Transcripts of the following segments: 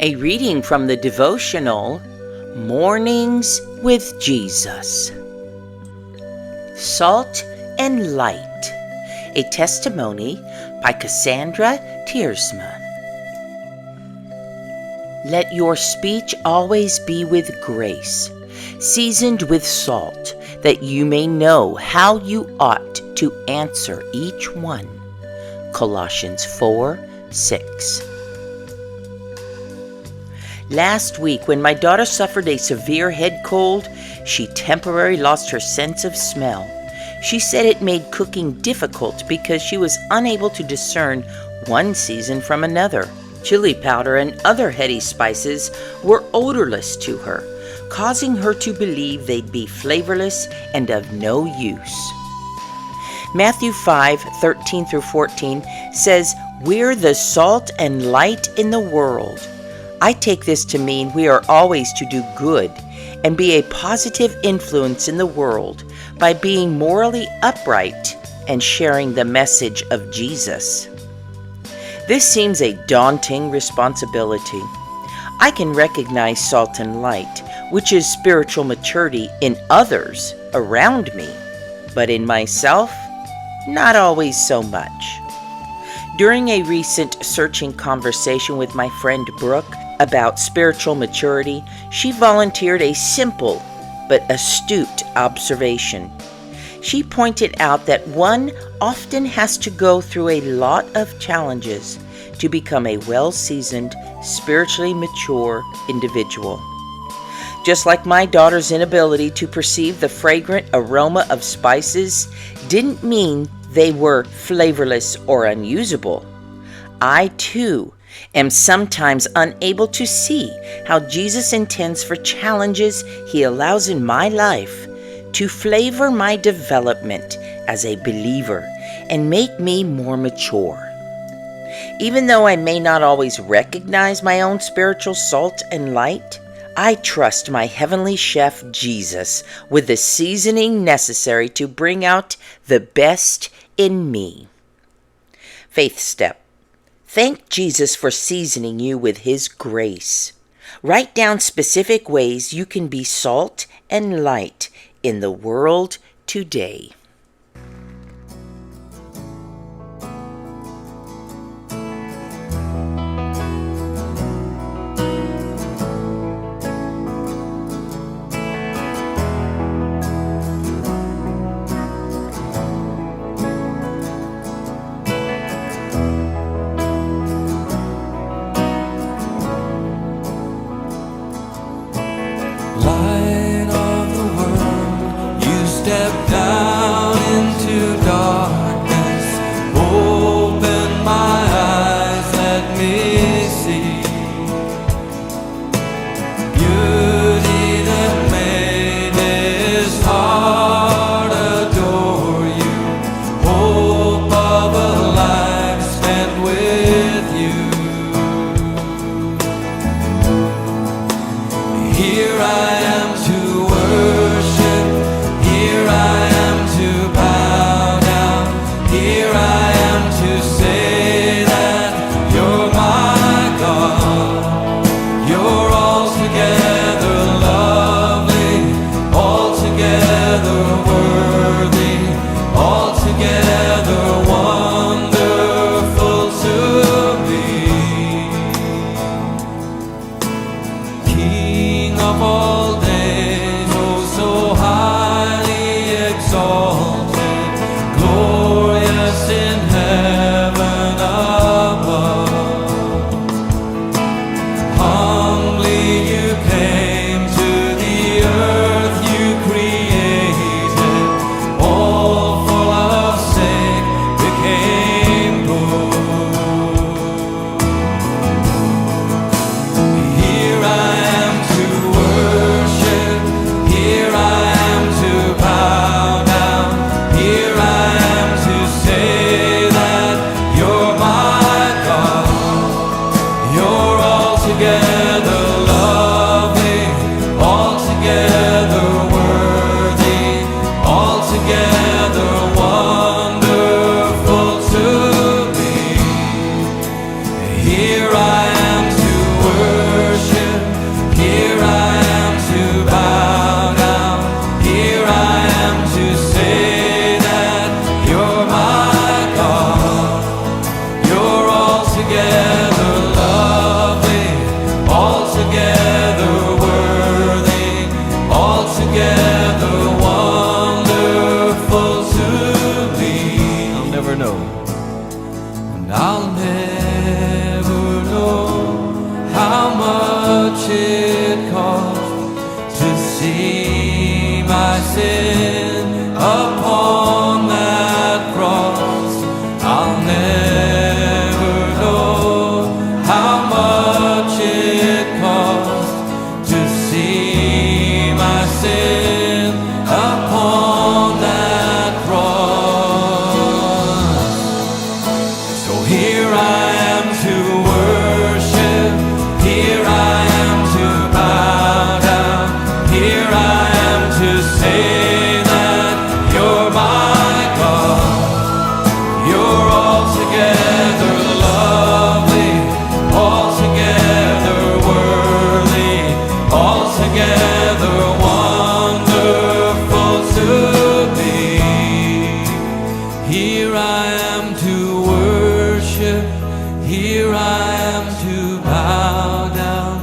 A reading from the devotional Mornings with Jesus. Salt and Light, a testimony by Cassandra Tiersma. Let your speech always be with grace, seasoned with salt, that you may know how you ought to answer each one. Colossians 4:6. Last week, when my daughter suffered a severe head cold, she temporarily lost her sense of smell. She said it made cooking difficult because she was unable to discern one season from another. Chili powder and other heady spices were odorless to her, causing her to believe they'd be flavorless and of no use. Matthew 5:13-14 says, "We're the salt and light in the world." I take this to mean we are always to do good and be a positive influence in the world by being morally upright and sharing the message of Jesus. This seems a daunting responsibility. I can recognize salt and light, which is spiritual maturity, in others around me, but in myself, not always so much. During a recent searching conversation with my friend Brooke about spiritual maturity, she volunteered a simple but astute observation. She pointed out that one often has to go through a lot of challenges to become a well-seasoned, spiritually mature individual. Just like my daughter's inability to perceive the fragrant aroma of spices didn't mean they were flavorless or unusable, I too am sometimes unable to see how Jesus intends for challenges He allows in my life to flavor my development as a believer and make me more mature. Even though I may not always recognize my own spiritual salt and light, I trust my heavenly chef Jesus with the seasoning necessary to bring out the best in me. Faith step. Thank Jesus for seasoning you with His grace. Write down specific ways you can be salt and light in the world today. Light of the world, you step down into darkness. Open my eyes, let me see beauty that made His heart adore you. Hope of a life spent with you. Here I am to worship, here I am to bow down, here I am to say that You're my God. You're altogether lovely, altogether worthy, altogether wonderful to me. King of all days, oh so highly exalted, glorious in heaven above. Humbly you came to the earth you created, all for love's sake became good. Here I am to worship, here I am to bow down, here I am to say that You're my God. You're altogether lovely, altogether worthy, altogether wonderful to me. Here I am to worship. it cost to see my sin upon that cross. I'll never know how much it cost to see my sin upon that cross. So here I am to worship, here I am to bow down, here I am to say that you're my God. You're altogether lovely, altogether worthy, altogether wonderful to me. Here I am to worship, here I am to bow down,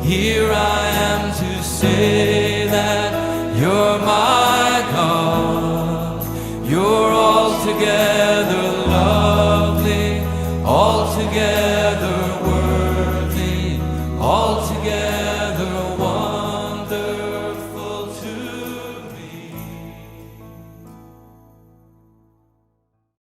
here I am to say that you're my God. You're altogether lovely, altogether